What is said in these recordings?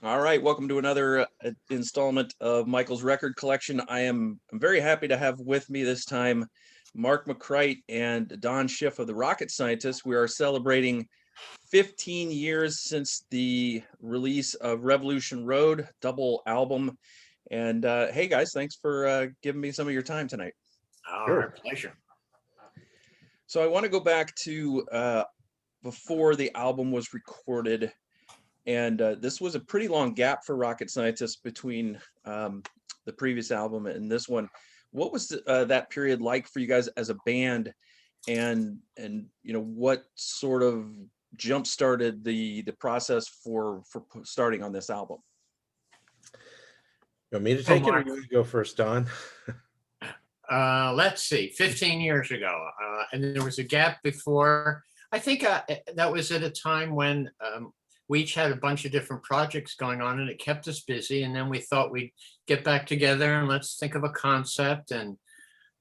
All right, welcome to another installment of Michael's Record Collection. I'm very happy to have with me this time McCrite and Don Schiff of the Rocket Scientists. We are celebrating 15 years since the release of Revolution Road double album. And hey guys, thanks for giving me some of your time tonight. Our pleasure. So I want to go back to before the album was recorded. And this was a pretty long gap for Rocket Scientists between the previous album and this one. What was that period like for you guys as a band, and what sort of jump started the process for starting on this album? You want me to take it, or you want to go first, Don? Let's see, 15 years ago, and there was a gap before. I think that was at a time when we each had a bunch of different projects going on, and it kept us busy. And then we thought we'd get back together and let's think of a concept. And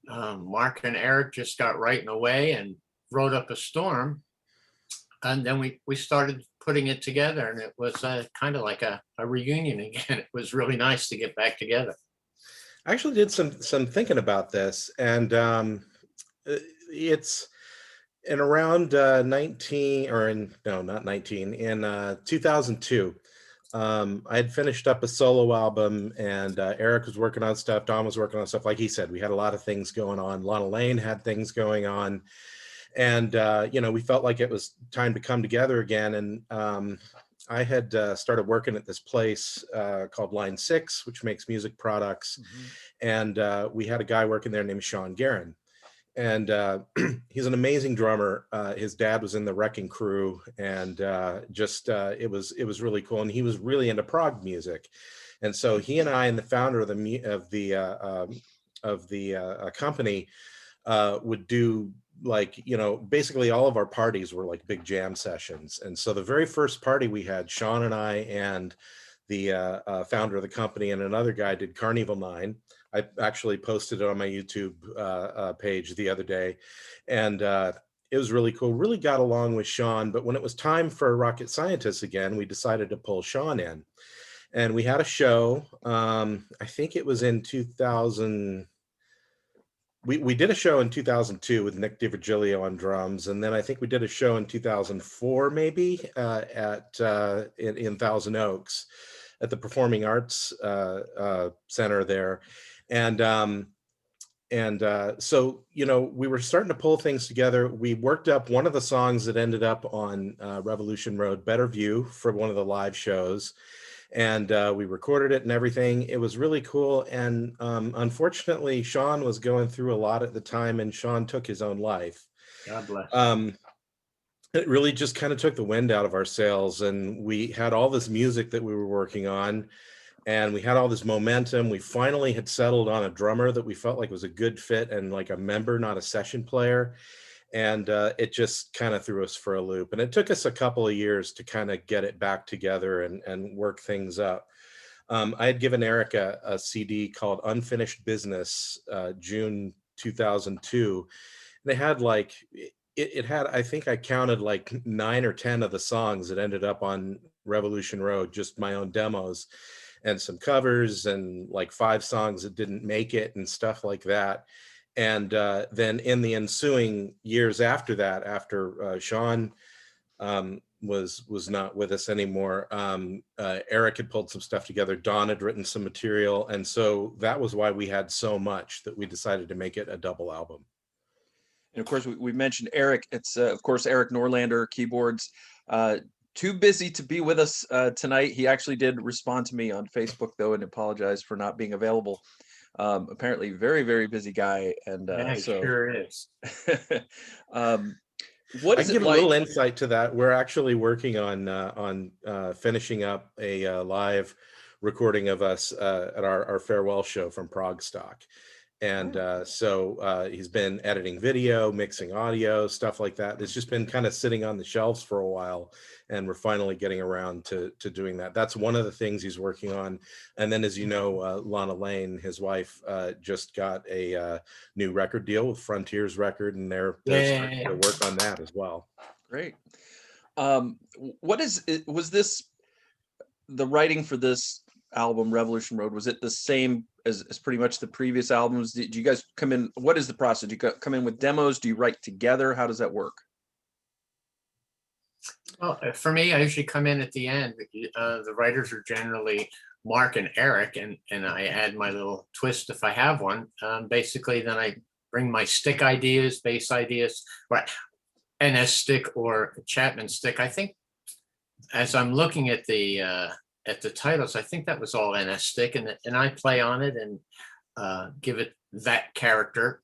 Mark and Eric just got right in the way and wrote up a storm. And then we started putting it together, and it was kind of like a reunion again. It was really nice to get back together. I actually did some thinking about this, and it's in around 19, or in no, not 19, in 2002. I had finished up a solo album, and Eric was working on stuff, Don was working on stuff. Like he said, we had a lot of things going on. Lana Lane had things going on, and we felt like it was time to come together again. And I had started working at this place called Line 6, which makes music products. And we had a guy working there named Sean Guerin. And he's an amazing drummer. His dad was in the Wrecking Crew, and it was really cool. And he was really into prog music. And so he and I, and the founder of the company, would do, like, basically all of our parties were like big jam sessions. And so the very first party we had, Sean and I and the founder of the company and another guy did Carnival 9. I actually posted it on my YouTube page the other day, and it was really cool. Really got along with Sean, but when it was time for Rocket Scientists again, we decided to pull Sean in, and we had a show. I think it was in 2000. We did a show in 2002 with Nick DiVirgilio on drums, and then I think we did a show in 2004 maybe in Thousand Oaks at the Performing Arts Center there. And so we were starting to pull things together. We worked up one of the songs that ended up on Revolution Road, Better View, for one of the live shows. And we recorded it and everything. It was really cool. And unfortunately, Sean was going through a lot at the time, and Sean took his own life. God bless. It really just kind of took the wind out of our sails. And we had all this music that we were working on, and we had all this momentum. We finally had settled on a drummer that we felt like was a good fit, and like a member, not a session player. And it just kind of threw us for a loop. And it took us a couple of years to kind of get it back together and work things up. I had given Eric a CD called Unfinished Business, June 2002. They had like, it had, I think I counted like 9 or 10 of the songs that ended up on Revolution Road, just my own demos, and some covers, and like 5 songs that didn't make it and stuff like that. And then in the ensuing years after that, after Sean was not with us anymore, Eric had pulled some stuff together. Don had written some material. And so that was why we had so much that we decided to make it a double album. And of course, we mentioned Erik. It's of course Erik Norlander, keyboards. Too busy to be with us tonight. He actually did respond to me on Facebook though, and apologized for not being available. Apparently very, very busy guy. And yeah, so sure is. What I is can it give a like? little insight to that. We're actually working on finishing up a live recording of us at our farewell show from Prog Stock. And so he's been editing video, mixing audio, stuff like that. It's just been kind of sitting on the shelves for a while, and we're finally getting around to doing that. That's one of the things he's working on. And then, as you know, Lana Lane, his wife, just got a new record deal with Frontiers Record, and they're starting to work on that as well. Great. What is it? Was this the writing for this album, Revolution Road, was it the same as pretty much the previous albums? Did you guys come in? What is the process? Do you come in with demos? Do you write together? How does that work? Well, for me, I usually come in at the end. The writers are generally Mark and Eric, and I add my little twist if I have one. Basically, then I bring my stick ideas, bass ideas, right? NS stick or Chapman stick. I think as I'm looking at the titles, I think that was all NS stick, and I play on it and give it that character.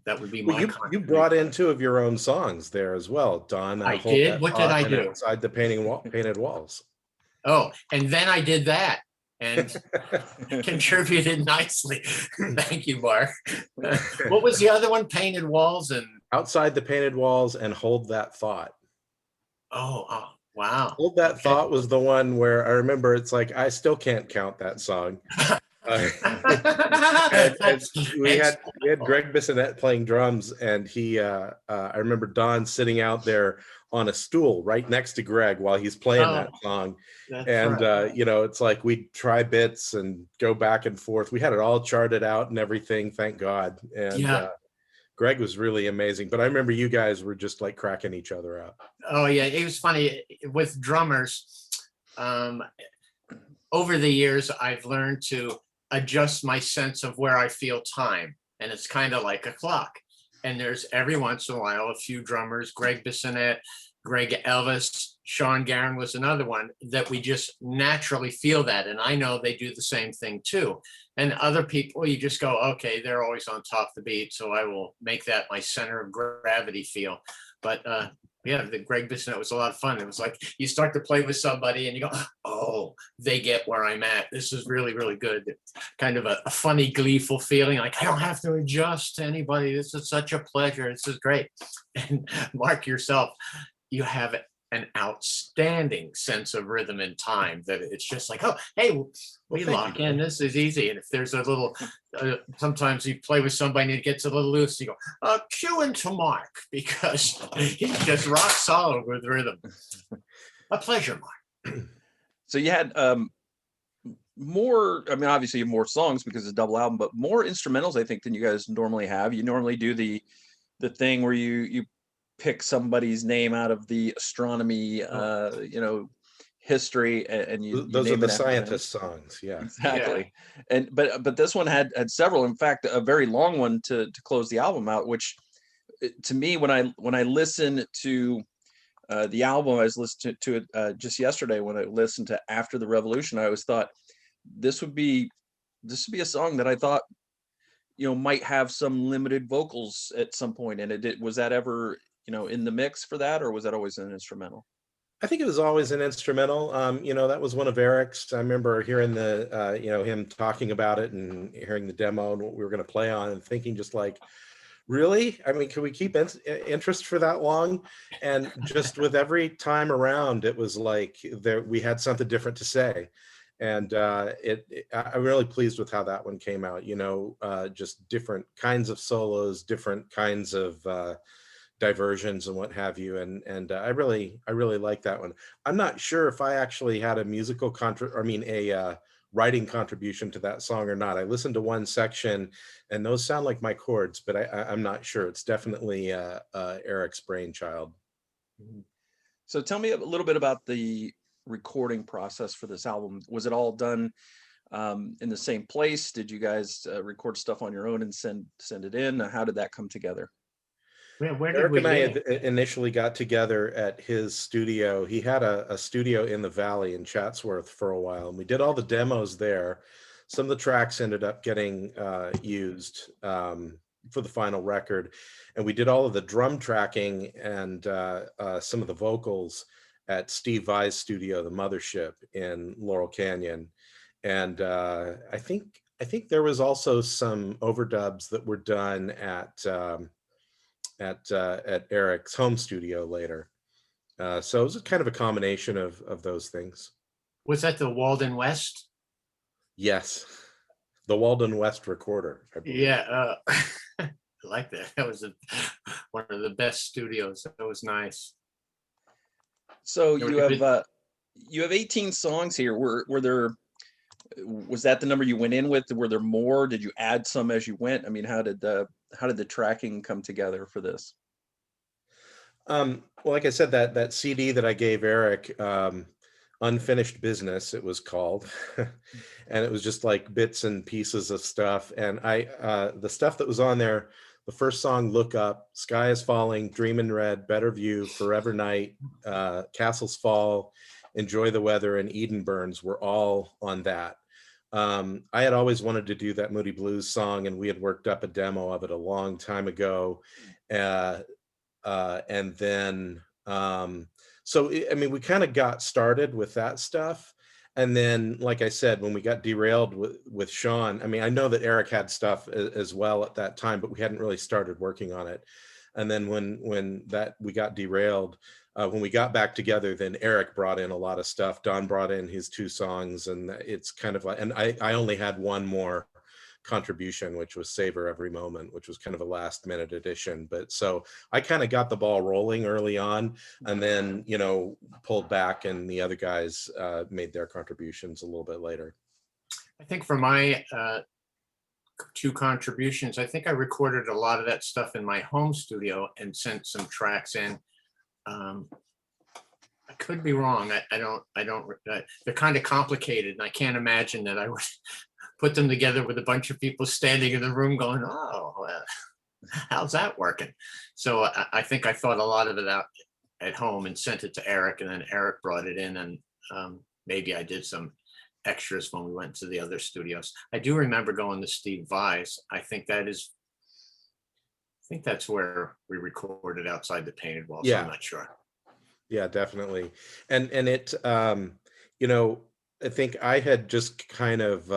That would be Well, my you brought in two of your own songs there as well, Don. I Hold did. That What did Thought I and do? Outside the Painted Walls. Oh, and then I did that and contributed nicely. Thank you, Mark. What was the other one? Painted Walls and Outside the Painted Walls and Hold That Thought. oh, wow. Hold That Thought was the one where I remember it's like, I still can't count that song. And we had Greg Bissonette playing drums, and I remember Don sitting out there on a stool right next to Greg while he's playing that song. And right. it's like we'd try bits and go back and forth. We had it all charted out and everything, thank God. And Greg was really amazing, but I remember you guys were just like cracking each other out. Oh yeah, it was funny with drummers. Over the years, I've learned to adjust my sense of where I feel time. And it's kind of like a clock. And there's every once in a while, a few drummers, Greg Bissonette, Greg Ellis, Sean Garin was another one that we just naturally feel that. And I know they do the same thing too. And other people, you just go, okay, they're always on top of the beat. So I will make that my center of gravity feel. But yeah, the Greg Bissonette was a lot of fun. It was like you start to play with somebody and you go, oh, they get where I'm at. This is really, really good. Kind of a funny, gleeful feeling. Like I don't have to adjust to anybody. This is such a pleasure. This is great. And Mark, yourself, you have an outstanding sense of rhythm and time that it's just like, oh, hey, we lock in. This is easy. And if there's a little, sometimes you play with somebody and it gets a little loose, you go, cue into Mark because he's just rock solid with rhythm. A pleasure, Mark. So you had more, I mean, obviously you have more songs because it's a double album, but more instrumentals, I think, than you guys normally have. You normally do the thing where you pick somebody's name out of the astronomy, history, and you those name are the it after them. scientist songs, yeah, exactly. Yeah. And but this one had several. In fact, a very long one to close the album out. Which, to me, when I listen to the album, I was listening to it just yesterday. When I listened to After the Revolution, I always thought this would be a song that I thought might have some limited vocals at some point. And was that ever in the mix for that, or was that always an instrumental? I think it was always an instrumental. That was one of Eric's. I remember hearing him talking about it and hearing the demo and what we were going to play on and thinking just like, really? I mean, can we keep interest for that long? And just with every time around, it was like we had something different to say. And I'm really pleased with how that one came out, just different kinds of solos, different kinds of diversions and what have you, and I really like that one. I'm not sure if I actually had a musical writing contribution to that song or not. I listened to one section and those sound like my chords, but I'm not sure. It's definitely Eric's brainchild. So tell me a little bit about the recording process for this album. Was it all done in the same place? Did you guys record stuff on your own and send it in? How did that come together? Where did Eric and I live? initially got together at his studio. He had a studio in the Valley in Chatsworth for a while, and we did all the demos there. Some of the tracks ended up getting used for the final record, and we did all of the drum tracking and some of the vocals at Steve Vai's studio, the Mothership in Laurel Canyon. And I think there was also some overdubs that were done at Eric's home studio later. So it was kind of a combination of those things. Was that the Walden West? Yes, the Walden West recorder, I believe. Yeah, I like that. That was one of the best studios. That was nice. So you have you have 18 songs here. Was that the number you went in with? Were there more? Did you add some as you went? I mean, how did the tracking come together for this? Well, like I said, that CD that I gave Eric, Unfinished Business, it was called, and it was just like bits and pieces of stuff. And the stuff that was on there, the first song, Look Up, Sky is Falling, Dream in Red, Better View, Forever Night, Castles Fall, Enjoy the Weather, and Eden Burns were all on that. I had always wanted to do that Moody Blues song, and we had worked up a demo of it a long time ago. And then, I mean, we kind of got started with that stuff. And then, like I said, when we got derailed with Sean, I mean, I know that Eric had stuff as well at that time, but we hadn't really started working on it. And then when we got derailed, when we got back together, then Eric brought in a lot of stuff. Don brought in his 2 songs, and it's kind of like, and I only had one more contribution, which was Savor Every Moment, which was kind of a last minute addition. But so I kind of got the ball rolling early on, and then, you know, pulled back, and the other guys made their contributions a little bit later. I think for my 2 contributions, I think I recorded a lot of that stuff in my home studio and sent some tracks in. I could be wrong. I don't, they're kind of complicated, and I can't imagine that I would put them together with a bunch of people standing in the room going, oh, how's that working? So I think I thought a lot of it out at home and sent it to Eric, and then Eric brought it in, and maybe I did some extras when we went to the other studios. I do remember going to Steve Vai's. I think that's where we recorded Outside the Painted Walls. Yeah. I'm not sure. Yeah, definitely. And it, you know, I think I had just kind of,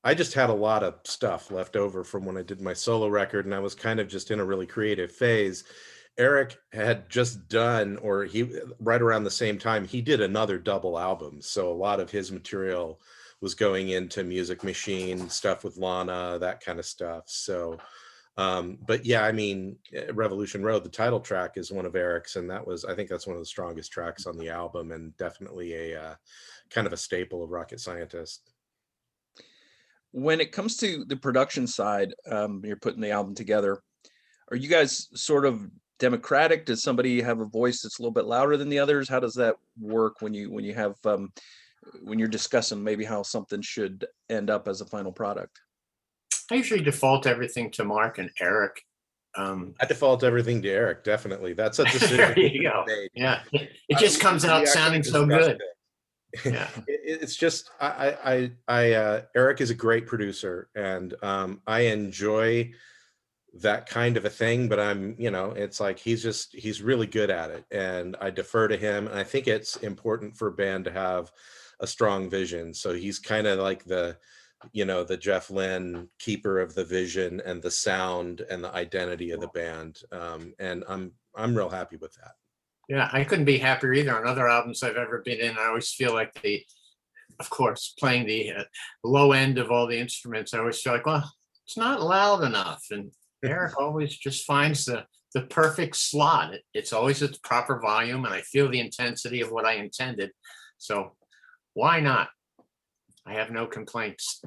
I just had a lot of stuff left over from when I did my solo record, and I was kind of just in a really creative phase. Eric had just done, or right around the same time, he did another double album. So a lot of his material was going into Music Machine, stuff with Lana, that kind of stuff. So, but yeah, I mean, Revolution Road, the title track, is one of Eric's, and I think that's one of the strongest tracks on the album, and definitely a kind of a staple of Rocket Scientist. When it comes to the production side, you're putting the album together, are you guys sort of democratic? Does somebody have a voice that's a little bit louder than the others? How does that work when you have when you're discussing maybe how something should end up as a final product? I usually default everything to Mark and Eric. I default everything to Eric, definly. That's a decision. There you go. Yeah, it just comes out sounding so good. Yeah. It's just Eric is a great producer, and I enjoy that kind of a thing, but it's like he's really good at it, and I defer to him. And I think it's important for a band to have a strong vision. So he's kind of like the Jeff Lynne, keeper of the vision and the sound and the identity of the band. And I'm real happy with that. Yeah, I couldn't be happier either. On other albums I've ever been in, I always feel like of course, playing the low end of all the instruments, I always feel like, well, it's not loud enough. And Eric always just finds the perfect slot. It's always at the proper volume, and I feel the intensity of what I intended. So why not? I have no complaints.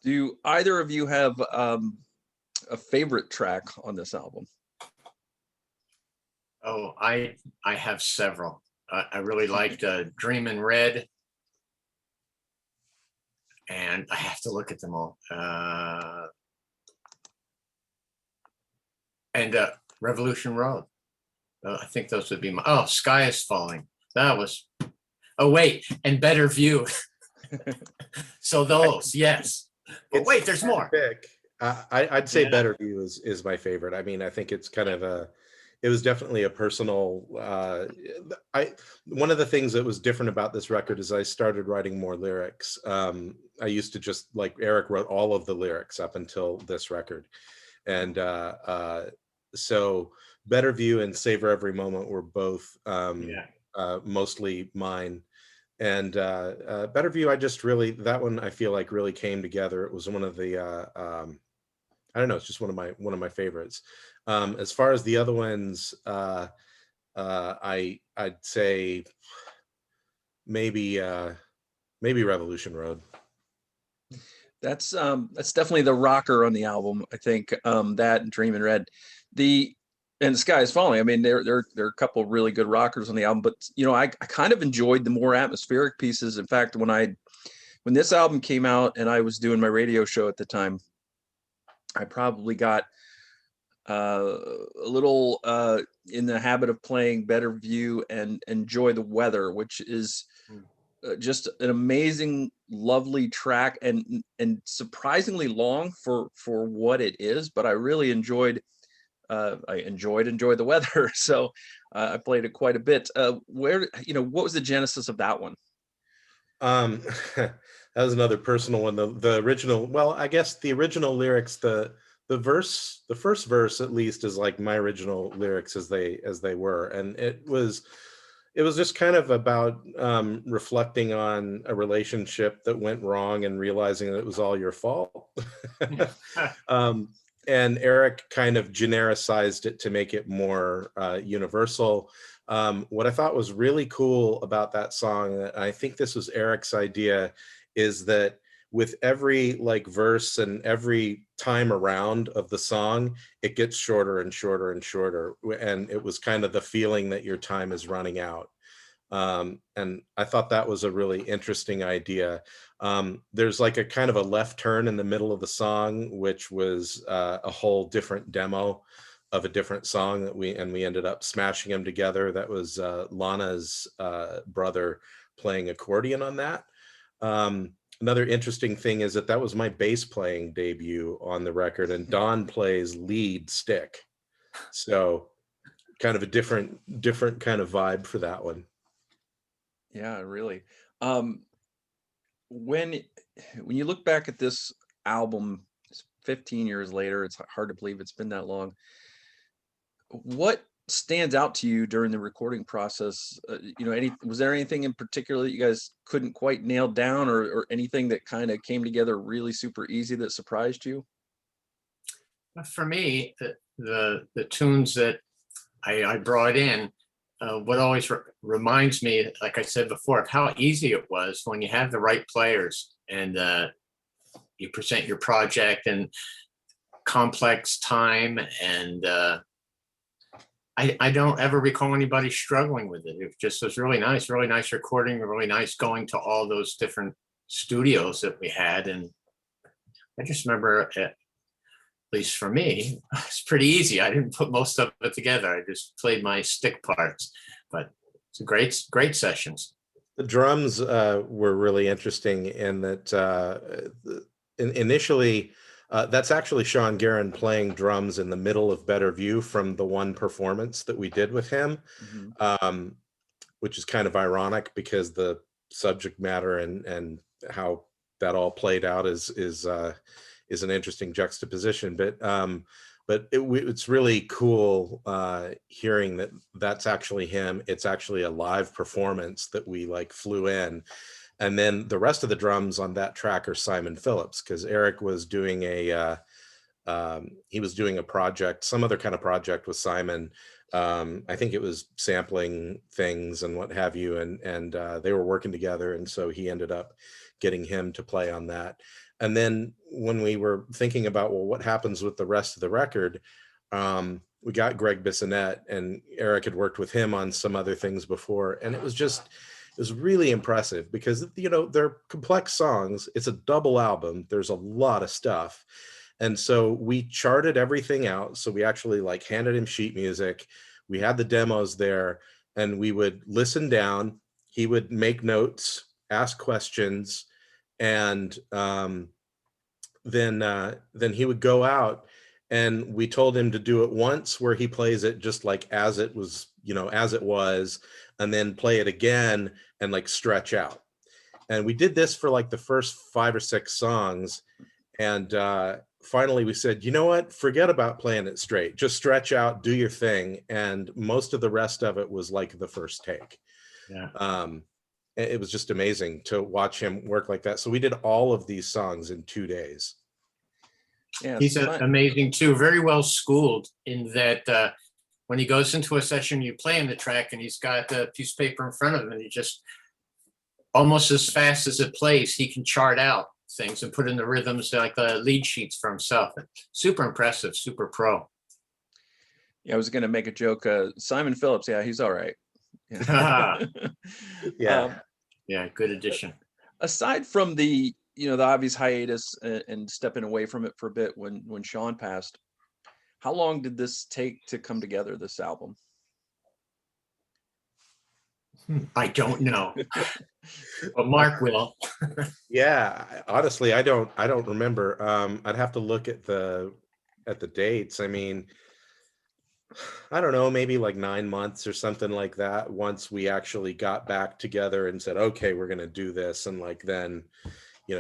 Do either of you have a favorite track on this album? Oh, I have several. I really liked Dream in Red, and I have to look at them all. And Revolution Road. I think those would be my. Sky is Falling. That was. Oh wait, and Better View. So those, yes. But wait, there's more. I'd say Better View is my favorite. I mean, I think it's kind of it was definitely a personal, one of the things that was different about this record is I started writing more lyrics. I used to just, like, Eric wrote all of the lyrics up until this record. And so Better View and Savor Every Moment were both mostly mine. And Better View, that one I feel like really came together. It was one of the, I don't know, it's just one of my favorites. As far as the other ones, I'd say maybe maybe Revolution Road. That's definitely the rocker on the album. I think that and Dreamin' Red, and The Sky Is Falling. I mean, there are a couple of really good rockers on the album, but I kind of enjoyed the more atmospheric pieces. In fact, when this album came out and I was doing my radio show at the time, I probably got a little in the habit of playing Better View and Enjoy the Weather, which is just an amazing, lovely track and surprisingly long for what it is. But I really enjoyed Enjoy the Weather, so I played it quite a bit. What was the genesis of that one? That was another personal one. The original, well, I guess the original lyrics, the first verse at least is like my original lyrics as they were, and it was just kind of about reflecting on a relationship that went wrong and realizing that it was all your fault. And Erik kind of genericized it to make it more universal. What I thought was really cool about that song, and I think this was Erik's idea, is that with every like verse and every time around of the song, it gets shorter and shorter and shorter. And it was kind of the feeling that your time is running out. And I thought that was a really interesting idea. There's like a kind of a left turn in the middle of the song, which was a whole different demo of a different song that we ended up smashing them together. That was Lana's brother playing accordion on that. Another interesting thing is that was my bass playing debut on the record, and Don plays lead stick. So kind of a different kind of vibe for that one. Yeah, really. When you look back at this album 15 years later, it's hard to believe it's been that long. What stands out to you during the recording process? Was there anything in particular that you guys couldn't quite nail down, or anything that kind of came together really super easy that surprised you? For me, the tunes that I brought in, what always reminds me, like I said before, of how easy it was when you have the right players and you present your project in complex time, and I don't ever recall anybody struggling with it. It just was really nice recording, really nice going to all those different studios that we had. And I just remember, at least for me, it's pretty easy. I didn't put most of it together. I just played my stick parts, but it's great sessions. The drums were really interesting in that initially, that's actually Sean Guerin playing drums in the middle of Better View from the one performance that we did with him, which is kind of ironic because the subject matter and how that all played out is an interesting juxtaposition. But it's really cool hearing that that's actually him. It's actually a live performance that we like flew in. And then the rest of the drums on that track are Simon Phillips, because Erik was doing a project, some other kind of project with Simon. I think it was sampling things and what have you, and they were working together, and so he ended up getting him to play on that. And then when we were thinking about, well, what happens with the rest of the record, we got Greg Bissonette, and Erik had worked with him on some other things before, and it was really impressive because, they're complex songs. It's a double album. There's a lot of stuff. And so we charted everything out. So we actually like handed him sheet music. We had the demos there, and we would listen down. He would make notes, ask questions, and then he would go out, and we told him to do it once where he plays it just like as it was, as it was, and then play it again and like stretch out. And we did this for like the first 5 or 6 songs. And finally we said, you know what, forget about playing it straight, just stretch out, do your thing. And most of the rest of it was like the first take. Yeah. It was just amazing to watch him work like that. So we did all of these songs in 2 days. Yeah, he's amazing too, very well schooled in that when he goes into a session, you play him the track and he's got a piece of paper in front of him and he just almost as fast as it plays, he can chart out things and put in the rhythms like the lead sheets for himself. Super impressive, super pro. Yeah, I was going to make a joke. Simon Phillips, yeah, he's all right. Yeah. Yeah. Yeah, good addition. Aside from the the obvious hiatus and stepping away from it for a bit when Sean passed, how long did this take to come together, this album? I don't know, but Mark will. Yeah, honestly, I don't remember. I'd have to look at the dates. I mean, I don't know, maybe like 9 months or something like that. Once we actually got back together and said, okay, we're going to do this. And like then,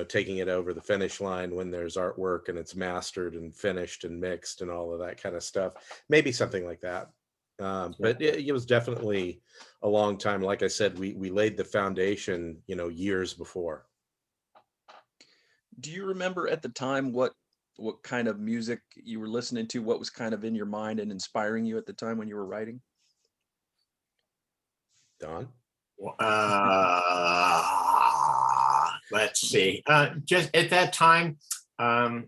taking it over the finish line when there's artwork and it's mastered and finished and mixed and all of that kind of stuff. Maybe something like that. But it was definitely a long time. Like I said, we laid the foundation, years before. Do you remember at the time what kind of music you were listening to? What was kind of in your mind and inspiring you at the time when you were writing? Don? Let's see. Just at that time, I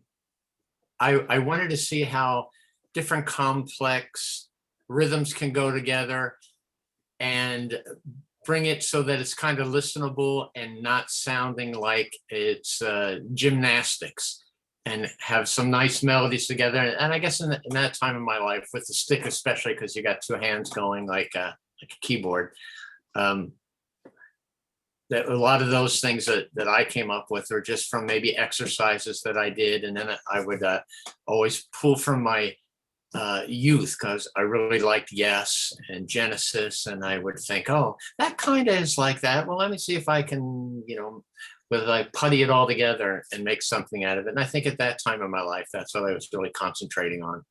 wanted to see how different complex rhythms can go together and bring it so that it's kind of listenable and not sounding like it's gymnastics, and have some nice melodies together. And I guess in that time in my life, with the stick especially, because you got two hands going like a keyboard, that a lot of those things that I came up with are just from maybe exercises that I did. And then I would always pull from my youth, because I really liked Yes and Genesis, and I would think, oh, that kind of is like that. Well, let me see if I can, whether I putty it all together and make something out of it. And I think at that time in my life, that's what I was really concentrating on.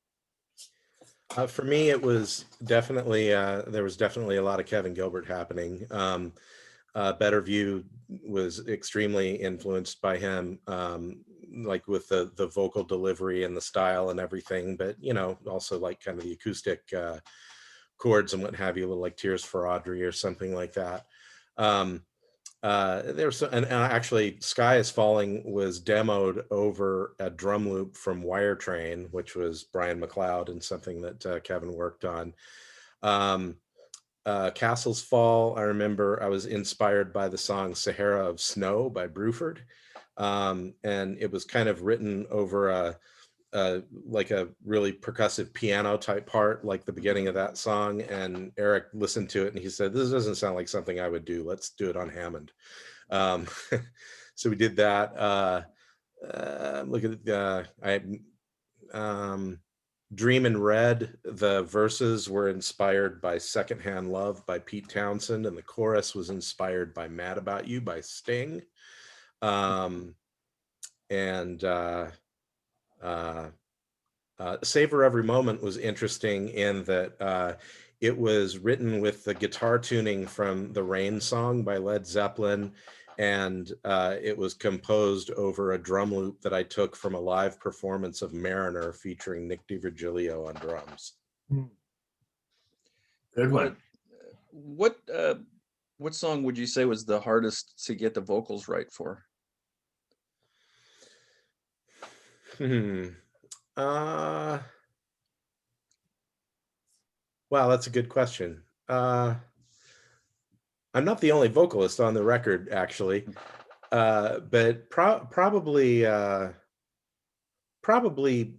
For me, it was definitely there was definitely a lot of Kevin Gilbert happening. Better View was extremely influenced by him, like with the vocal delivery and the style and everything, but also like kind of the acoustic chords and what have you, a little like Tears for Audrey or something like that. There's and actually Sky is Falling was demoed over a drum loop from Wire Train, which was Brian McLeod and something that Kevin worked on. Castles Fall, I remember I was inspired by the song Sahara of Snow by Bruford, and it was kind of written over like a really percussive piano type part, like the beginning of that song. And Erik listened to it and he said, this doesn't sound like something I would do. Let's do it on Hammond. So we did that. Look at Dream in Red, the verses were inspired by Secondhand Love by Pete Townsend, and the chorus was inspired by Mad About You by Sting. Savor Every Moment was interesting in that it was written with the guitar tuning from the Rain song by Led Zeppelin, and it was composed over a drum loop that I took from a live performance of Mariner featuring Nick DiVirgilio on drums. Good one. What song would you say was the hardest to get the vocals right for? Wow, that's a good question. I'm not the only vocalist on the record, actually, but probably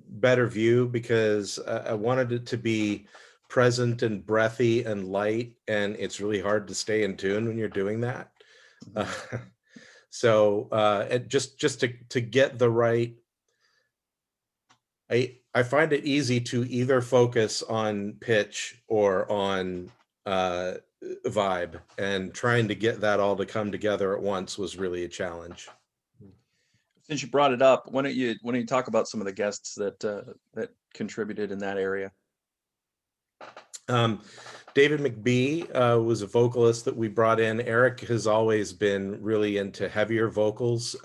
Better View, because I wanted it to be present and breathy and light, and it's really hard to stay in tune when you're doing that. So just to get the right, I find it easy to either focus on pitch or on vibe, and trying to get that all to come together at once was really a challenge. Since you brought it up, why don't you talk about some of the guests that contributed in that area? David Mcbee was a vocalist that we brought in. Erik has always been really into heavier vocals.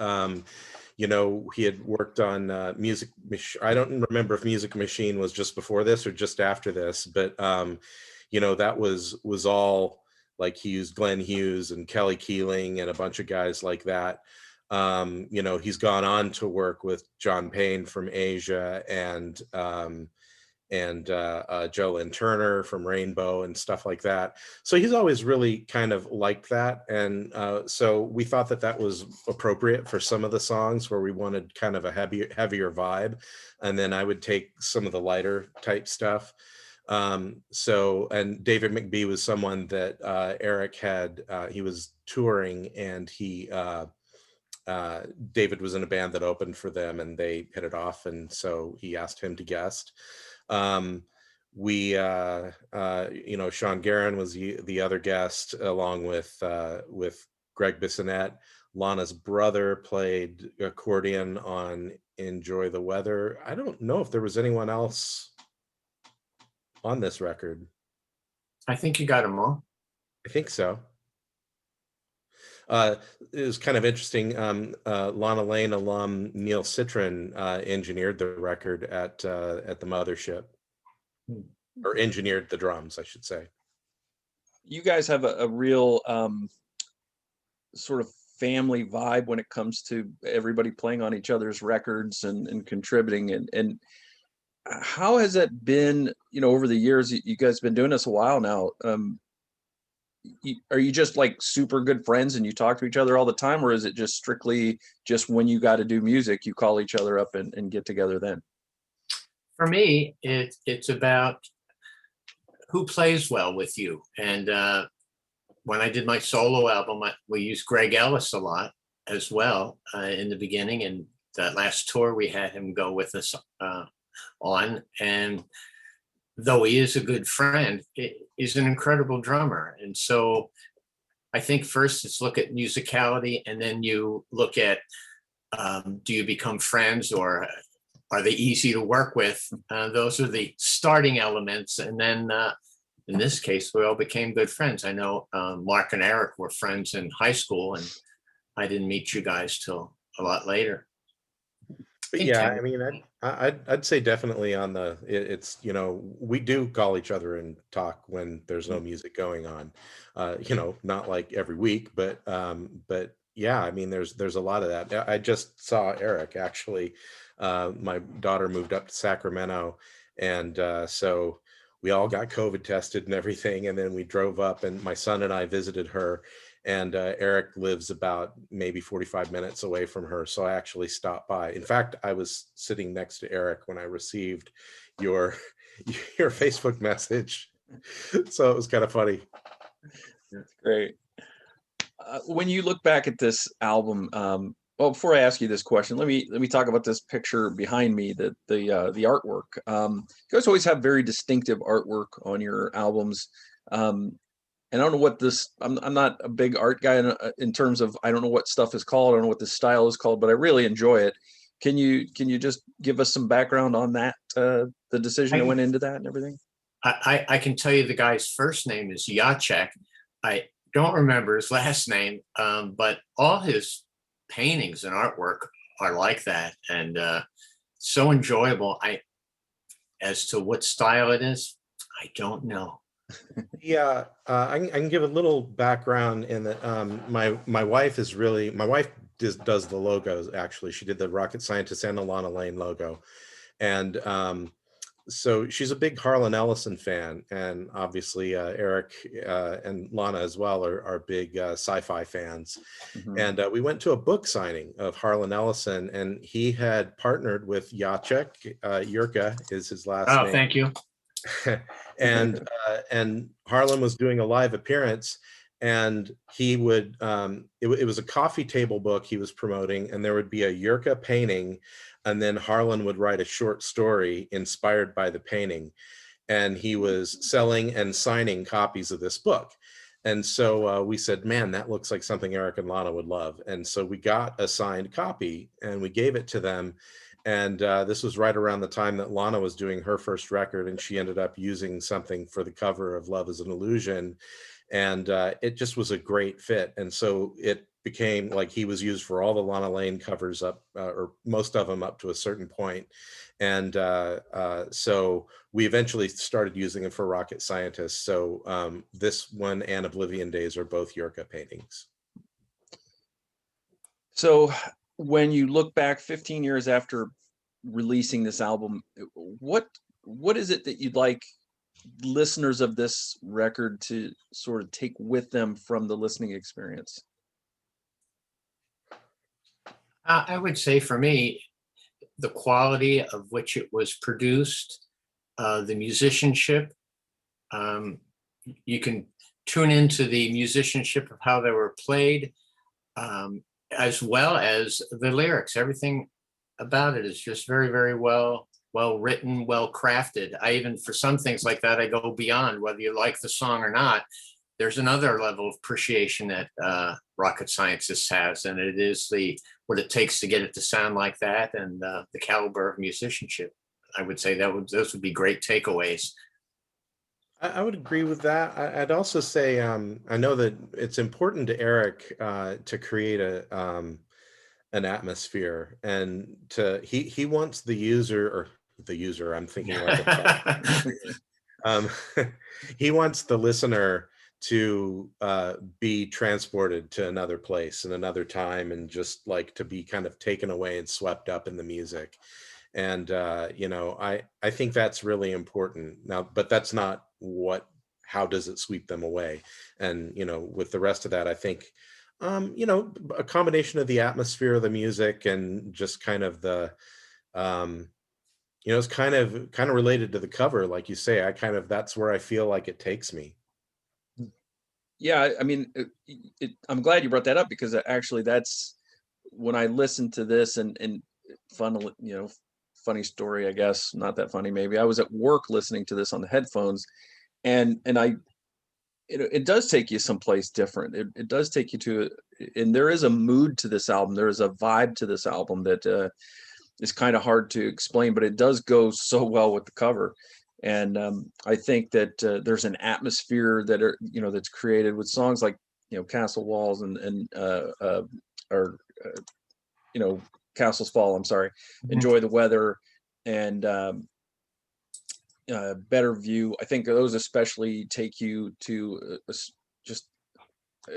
He had worked on Music Machine. I don't remember if Music Machine was just before this or just after this, but that was all like he used Glenn Hughes and Kelly Keeling and a bunch of guys like that. You know, he's gone on to work with John Payne from Asia and Joe Lynn Turner from Rainbow and stuff like that. So he's always really kind of liked that. And so we thought that that was appropriate for some of the songs where we wanted kind of a heavier vibe. And then I would take some of the lighter type stuff. And David Mcbee was someone that Erik had, he was touring, and David was in a band that opened for them and they hit it off. And so he asked him to guest. You know, Sean Guerin was the other guest, along with Greg Bissonette. Lana's brother played accordion on Enjoy the Weather. I don't know if there was anyone else on this record. I think you got them all. I think so. It was kind of interesting. Lana Lane alum Neil Citron engineered the record at the Mothership, or engineered the drums, I should say. You guys have a real sort of family vibe when it comes to everybody playing on each other's records and contributing. And how has that been, you know, over the years? You guys have been doing this a while now. Are you just like super good friends and you talk to each other all the time, or is it just strictly just when you got to do music, you call each other up and get together then? For me, it's about who plays well with you. And when I did my solo album, we used Greg Ellis a lot as well in the beginning. And that last tour, we had him go with us on. And though he is a good friend, he's an incredible drummer. And so I think first it's look at musicality, and then you look at, do you become friends, or are they easy to work with? Those are the starting elements. And then in this case, we all became good friends. I know Mark and Erik were friends in high school, and I didn't meet you guys till a lot later. But yeah, I mean, I'd say definitely on it's, you know, we do call each other and talk when there's no music going on, you know, not like every week, but yeah, I mean, there's a lot of that. I just saw Erik, actually. My daughter moved up to Sacramento, and so we all got COVID tested and everything. And then we drove up, and my son and I visited her. And Erik lives about maybe 45 minutes away from her. So I actually stopped by. In fact, I was sitting next to Erik when I received your Facebook message. So it was kind of funny. That's great. When you look back at this album, well, before I ask you this question, let me talk about this picture behind me, the artwork. You guys always have very distinctive artwork on your albums. And I don't know what this, I'm not a big art guy in terms of, I don't know what stuff is called. I don't know what this style is called, but I really enjoy it. Can you just give us some background on that, the decision that went into that and everything? I can tell you the guy's first name is Jacek. I don't remember his last name, but all his paintings and artwork are like that, and so enjoyable. As to what style it is, I don't know. Yeah, I can give a little background in that. My wife does the logos. Actually, she did the Rocket Scientist and the Lana Lane logo, and so she's a big Harlan Ellison fan, and obviously Erik and Lana as well are big sci-fi fans. Mm-hmm. And we went to a book signing of Harlan Ellison, and he had partnered with Jacek. Jurka is his last name. Oh, thank you. And Harlan was doing a live appearance, and he would it was a coffee table book he was promoting, and there would be a Jurka painting, and then Harlan would write a short story inspired by the painting, and he was selling and signing copies of this book. And so we said, man, that looks like something Erik and Lana would love. And so we got a signed copy and we gave it to them. And this was right around the time that Lana was doing her first record, and she ended up using something for the cover of Love is an Illusion. and it just was a great fit. And so it became like he was used for all the Lana Lane covers up, or most of them up to a certain point. And so we eventually started using him for Rocket Scientist. So this one and Oblivion Days are both Yorka paintings. So when you look back 15 years after releasing this album, what is it that you'd like listeners of this record to sort of take with them from the listening experience? I would say for me, the quality of which it was produced, the musicianship. You can tune into the musicianship of how they were played, as well as the lyrics. Everything about it is just very, very well written, well crafted. I even, for some things like that, I go beyond whether you like the song or not. There's another level of appreciation that Rocket Scientist has, and it is what it takes to get it to sound like that, and the caliber of musicianship. I would say those would be great takeaways. I would agree with that. I'd also say I know that it's important to Erik to create an atmosphere, and he wants the user, I'm thinking like he wants the listener to be transported to another place and another time, and just like to be kind of taken away and swept up in the music. And I think that's really important now, but that's not how does it sweep them away. And with the rest of that, I think a combination of the atmosphere of the music and just kind of the it's kind of related to the cover, like you say. That's where I feel like it takes me. Yeah, I mean, I'm glad you brought that up, because actually that's when I listened to this, and funny story, I guess, not that funny maybe. I was at work listening to this on the headphones, and it does take you someplace different. It does take you to, and there is a mood to this album. There is a vibe to this album that is kind of hard to explain, but it does go so well with the cover. And I think that there's an atmosphere that's created with songs like Castle Walls and Castles Fall. I'm sorry, Mhm. Enjoy the Weather, and Better View. I think those especially take you to just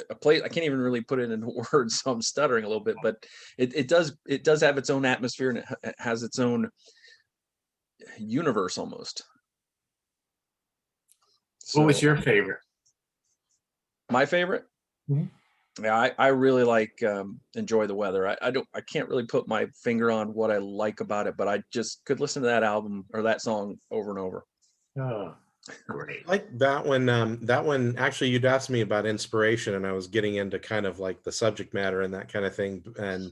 a place. I can't even really put it into words, so I'm stuttering a little bit. But it does have its own atmosphere, and it has its own universe almost. What was So, your favorite? my favorite? Mhm. Yeah, I really like Enjoy the Weather. I can't really put my finger on what I like about it, but I just could listen to that album or that song over and over. Oh, great. Like that one. That one, actually, you'd asked me about inspiration, and I was getting into kind of like the subject matter and that kind of thing, and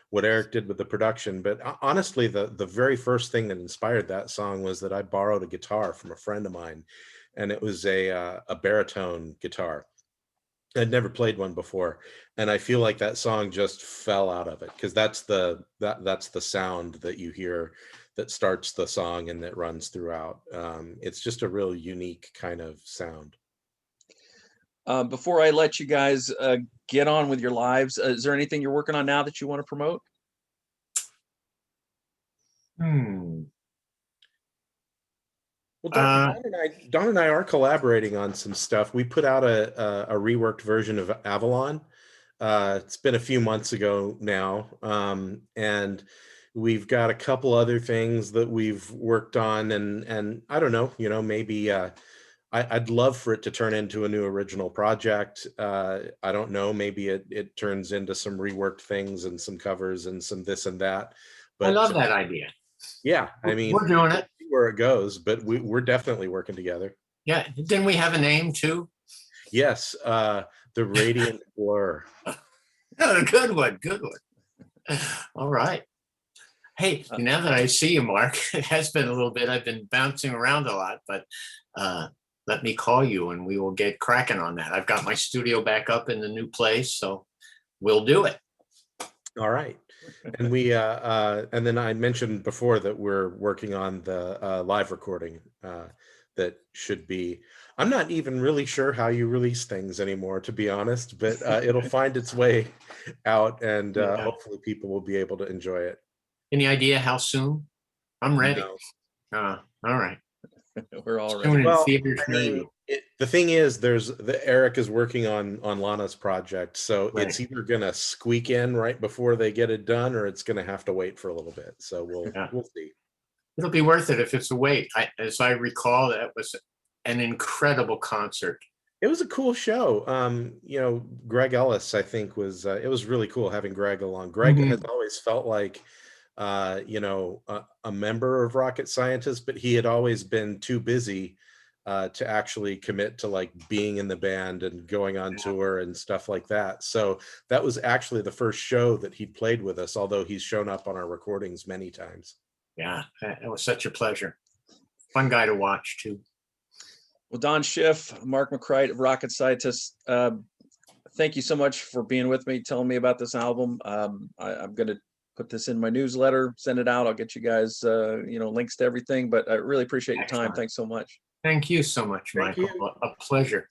what Erik did with the production. But honestly, the very first thing that inspired that song was that I borrowed a guitar from a friend of mine, and it was a baritone guitar. I'd never played one before, and I feel like that song just fell out of it, because that's the sound that you hear that starts the song and that runs throughout. It's just a real unique kind of sound. Before I let you guys get on with your lives, is there anything you're working on now that you want to promote? Well, Don and I are collaborating on some stuff. We put out a reworked version of Avalon. It's been a few months ago now, and we've got a couple other things that we've worked on, and I don't know, maybe I'd love for it to turn into a new original project. I don't know, maybe it turns into some reworked things and some covers and some this and that. I But love that idea. yeah, I mean, We're doing it. see where it goes, but we're definitely working together. Yeah. Didn't we have a name too? Yes, the Radiant Blur. Oh, good one. Good one. All right. Hey, now that I see you, Mark, it has been a little bit. I've been bouncing around a lot, but let me call you and we will get cracking on that. I've got my studio back up in the new place, so we'll do it. All right. And and then I mentioned before that we're working on the live recording that should be. I'm not even really sure how you release things anymore, to be honest, but it'll find its way out, and Yeah. hopefully people will be able to enjoy it. Any idea how soon? I'm ready. No. All right. We're all Soon ready. in Well, theaters I near mean, you. the thing is, Eric is working on Lana's project, so Right. it's either gonna squeak in right before they get it done, or it's gonna have to wait for a little bit. So Yeah. we'll see. It'll be worth it if it's a wait. As I recall, that was an incredible concert. It was a cool show. Greg Ellis, I think, it was really cool having Greg along. Greg has always felt like a member of Rocket Scientist, but he had always been too busy to actually commit to like being in the band and going on tour and stuff like that. So that was actually the first show that he played with us, although he's shown up on our recordings many times. Yeah, it was such a pleasure. Fun guy to watch too. Well, Don Schiff, Mark McCrite of Rocket Scientist, thank you so much for being with me, telling me about this album. I'm going to put this in my newsletter, send it out. I'll get you guys, links to everything, but I really appreciate your time. Excellent. Thanks so much. Thank you so much, Thank Michael. you. A pleasure.